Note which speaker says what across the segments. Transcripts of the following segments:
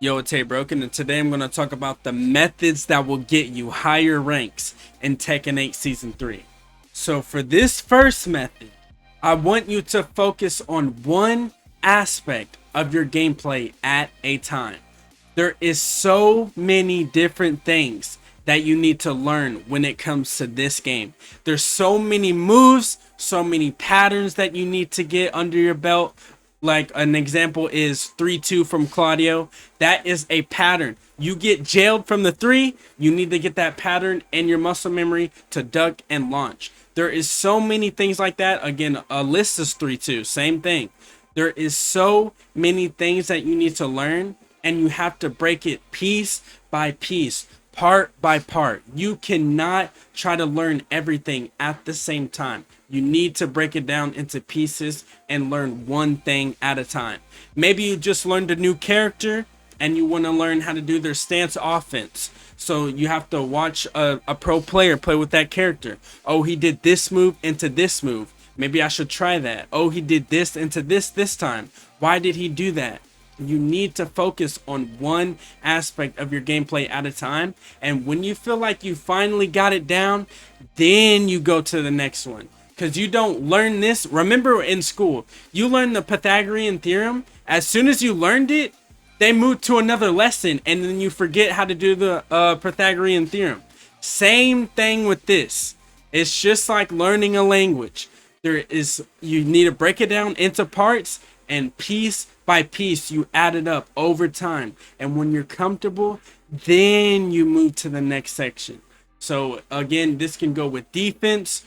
Speaker 1: Yo, it's HeyBroken, and today I'm going to talk about the methods that will get you higher ranks in Tekken 8 Season 3. So for this first method, I want you to focus on one aspect of your gameplay at a time. There is so many different things that you need to learn when it comes to this game. There's so many moves, so many patterns that you need to get under your belt. Like an example is 3-2 from Claudio. That is a pattern. You get jailed from the 3, you need to get that pattern in your muscle memory to duck and launch. There is so many things like that. Again, Alyssa's 3-2, same thing. There is so many things that you need to learn, and you have to break it piece by piece, part by part. You cannot try to learn everything at the same time. You need to break it down into pieces and learn one thing at a time. Maybe you just learned a new character and you want to learn how to do their stance offense. So you have to watch a pro player play with that character. Oh, he did this move into this move. Maybe I should try that. Oh, he did this into this time. Why did he do that? You need to focus on one aspect of your gameplay at a time. And when you feel like you finally got it down, then you go to the next one. Because you don't learn this. Remember in school, you learn the Pythagorean theorem. As soon as you learned it, they moved to another lesson and then you forget how to do the Pythagorean theorem. Same thing with this. It's just like learning a language. You need to break it down into parts, and piece by piece you add it up over time. And when you're comfortable, then you move to the next section. So again, this can go with defense.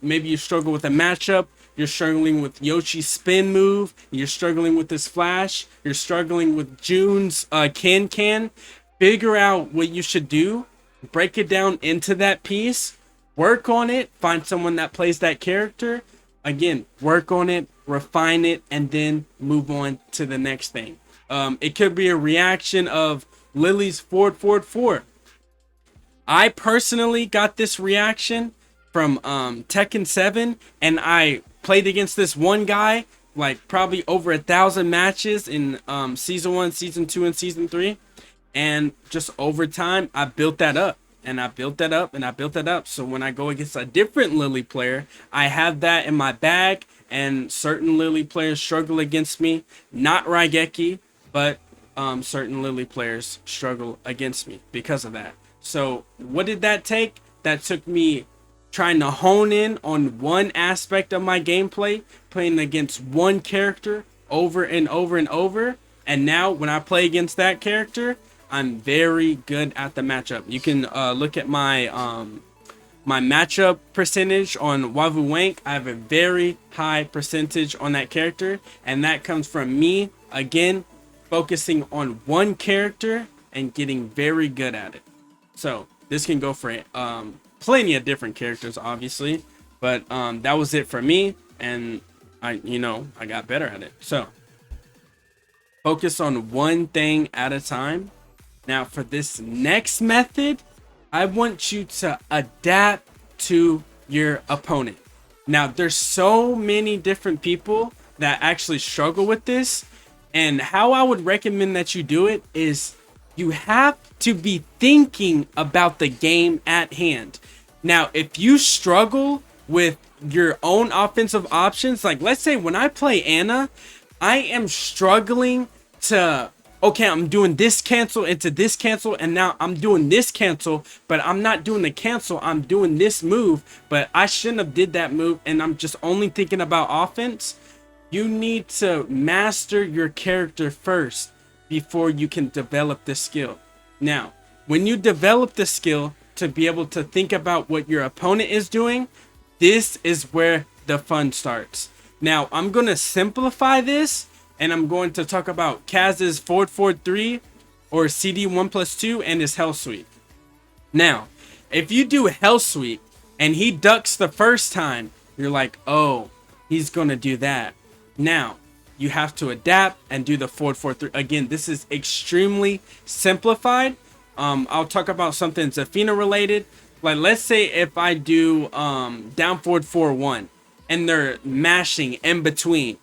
Speaker 1: Maybe you struggle with a matchup. You're struggling with Yoshi's spin move. You're struggling with this flash. You're struggling with June's can. Figure out what you should do. Break it down into that piece. Work on it. Find someone that plays that character. Again, work on it, refine it, and then move on to the next thing. It could be a reaction of Lily's forward, forward, forward. I personally got this reaction from Tekken 7, and I played against this one guy like probably over 1,000 matches in season 1, season 2, and season 3, and just over time I built that up, and I built that up, and I built that up. So when I go against a different Lily player, I have that in my bag. And certain Lily players struggle against me, not Raigeki, but certain Lily players struggle against me because of that. So what did that take? That took me trying to hone in on one aspect of my gameplay, playing against one character over and over and over. And now when I play against that character, I'm very good at the matchup. You can look at my my matchup percentage on Wavu Wank. I have a very high percentage on that character, and that comes from me again focusing on one character and getting very good at it. So this can go for plenty of different characters, obviously, but that was it for me, and I got better at it. So focus on one thing at a time. Now for this next method, I want you to adapt to your opponent. Now there's so many different people that actually struggle with this, and how I would recommend that you do it is you have to be thinking about the game at hand. Now, if you struggle with your own offensive options, like let's say when I play Anna, I am struggling to, okay, I'm doing this cancel into this cancel, and now I'm doing this cancel, but I'm not doing the cancel, I'm doing this move, but I shouldn't have did that move, and I'm just only thinking about offense. You need to master your character first before you can develop the skill. Now, when you develop the skill to be able to think about what your opponent is doing, this is where the fun starts. Now, I'm going to simplify this, and I'm going to talk about Kaz's forward forward 3 or CD 1+2 and his Hell Sweep. Now, if you do Hell Sweep and he ducks the first time, you're like, oh, he's going to do that. Now, you have to adapt and do the forward forward 3. Again, this is extremely simplified. I'll talk about something Zafina related. Like, let's say if I do down forward 4-1 and they're mashing in between,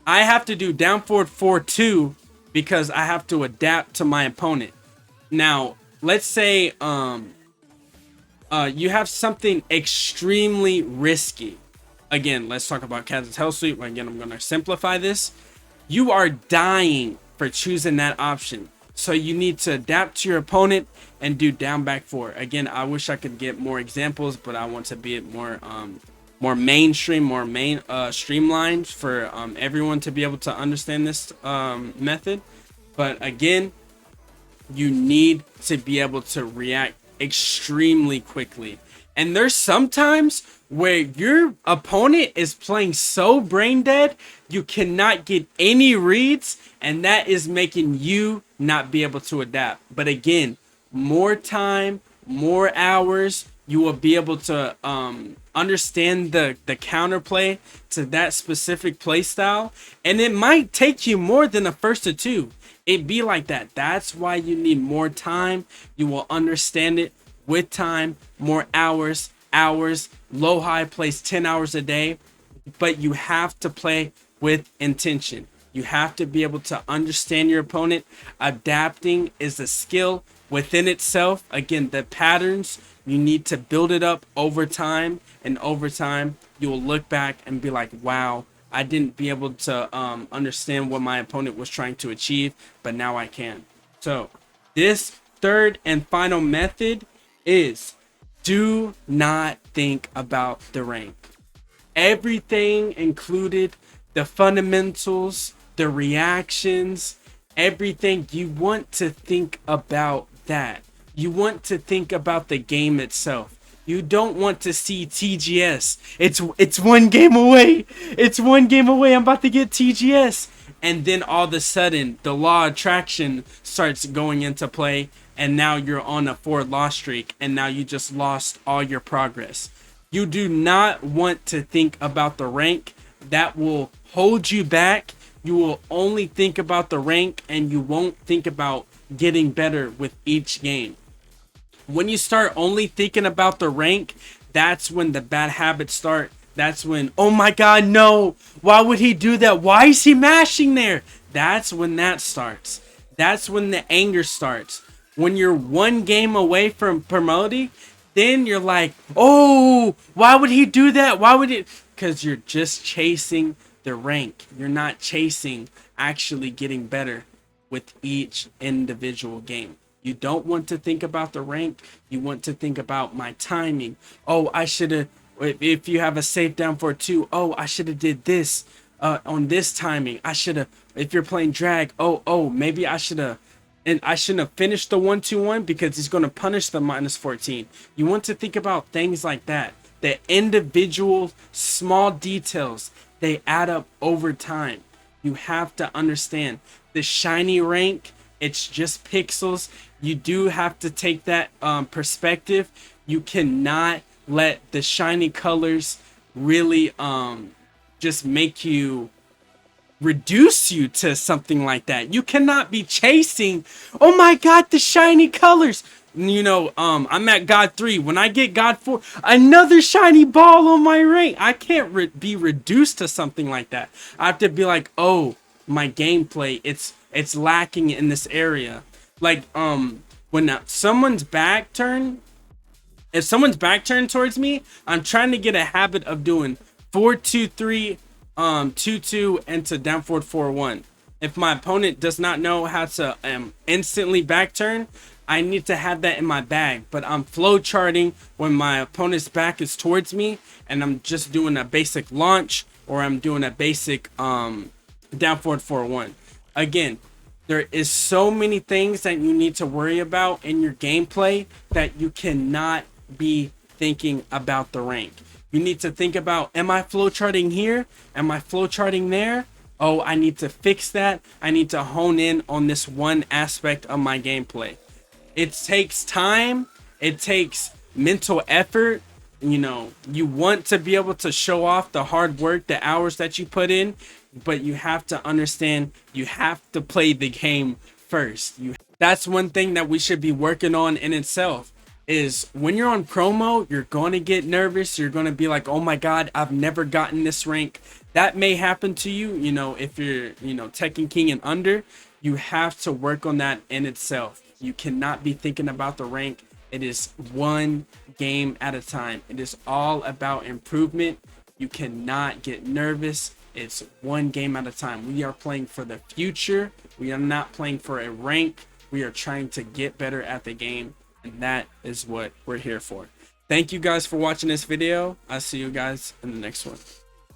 Speaker 1: I have to do down forward 4-2 because I have to adapt to my opponent. Now, let's say you have something extremely risky. Again, let's talk about Kaz's Hell Sweep. Again, I'm going to simplify this. You are dying for choosing that option. So you need to adapt to your opponent and do down back 4. Again, I wish I could get more examples, but I want to be more mainstream, streamlined for everyone to be able to understand this method. But again, you need to be able to react extremely quickly. And there's sometimes where your opponent is playing so brain dead, you cannot get any reads, and that is making you not be able to adapt. But again, more time, more hours, you will be able to understand the counterplay to that specific play style. And it might take you more than the first or two. It be like that. That's why you need more time. You will understand it with time, more hours, low high plays 10 hours a day. But you have to play with intention. You have to be able to understand your opponent. Adapting is a skill within itself. Again, the patterns, you need to build it up over time. And over time, you will look back and be like, wow, I didn't be able to understand what my opponent was trying to achieve, but now I can. So this third and final method is do not think about the rank. Everything included, the fundamentals, the reactions, everything, you want to think about that. You want to think about the game itself. You don't want to see TGS. It's one game away. It's one game away. I'm about to get TGS. And then all of a sudden, the law of attraction starts going into play. And now you're on a 4-loss streak. And now you just lost all your progress. You do not want to think about the rank. That will hold you back. You will only think about the rank. And you won't think about getting better with each game. When you start only thinking about the rank, that's when the bad habits start. That's when, oh my God, no. Why would he do that? Why is he mashing there? That's when that starts. That's when the anger starts. When you're one game away from promoting, then you're like, oh, why would he do that? Why would it? Because you're just chasing the rank. You're not chasing actually getting better with each individual game. You don't want to think about the rank. You want to think about my timing. Oh, I should have, if you have a safe down for 2, oh, I should have did this on this timing. I should have, if you're playing drag, maybe I should have, and I shouldn't have finished the 1-2-1 because he's going to punish the -14. You want to think about things like that. The individual small details, they add up over time. You have to understand the shiny rank. It's just pixels. You do have to take that perspective. You cannot let the shiny colors really just make you reduce you to something like that. You cannot be chasing, oh my God, the shiny colors. You know, I'm at God 3. When I get God 4, another shiny ball on my rank. I can't be reduced to something like that. I have to be like, oh, my gameplay, it's lacking in this area. Like when someone's back turn, if someone's back turned towards me, I'm trying to get a habit of doing 4-2-3, 2-2 into down forward 4-1. If my opponent does not know how to instantly back turn, I need to have that in my bag. But I'm flow charting when my opponent's back is towards me, and I'm just doing a basic launch, or I'm doing a basic down forward 4-1. Again, there is so many things that you need to worry about in your gameplay that you cannot be thinking about the rank. You need to think about, am I flowcharting here? Am I flowcharting there? Oh, I need to fix that. I need to hone in on this one aspect of my gameplay. It takes time. It takes mental effort. You know, you want to be able to show off the hard work, the hours that you put in, but you have to understand you have to play the game first. That's one thing that we should be working on in itself. Is when you're on promo, you're going to get nervous. You're going to be like, oh my God, I've never gotten this rank. That may happen to you, you know, if you're, you know, Tekken King and under. You have to work on that in itself. You cannot be thinking about the rank. It is one game at a time. It is all about improvement. You cannot get nervous. It's one game at a time. We are playing for the future. We are not playing for a rank. We are trying to get better at the game, and that is what we're here for. Thank you guys for watching this video. I'll see you guys in the next one.